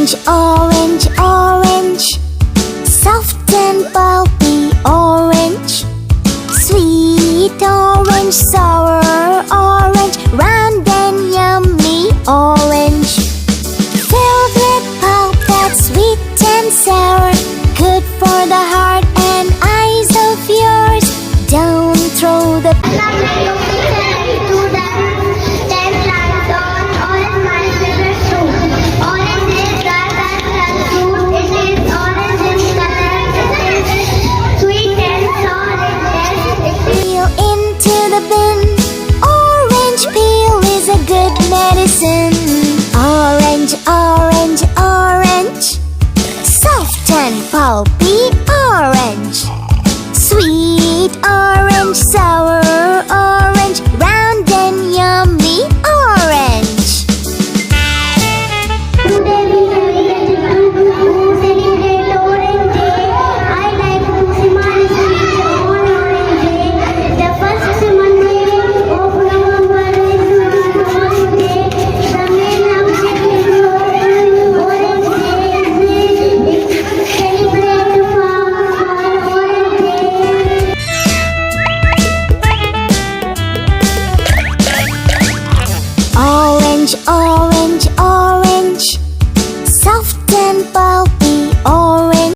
Orange, orange, orange. Soft and pulpy orange. Sweet orange, sour orange. Round and yummy orange. Filled with pulp that's sweet and sour. Good for the heart and eyes of yours. Don't throw the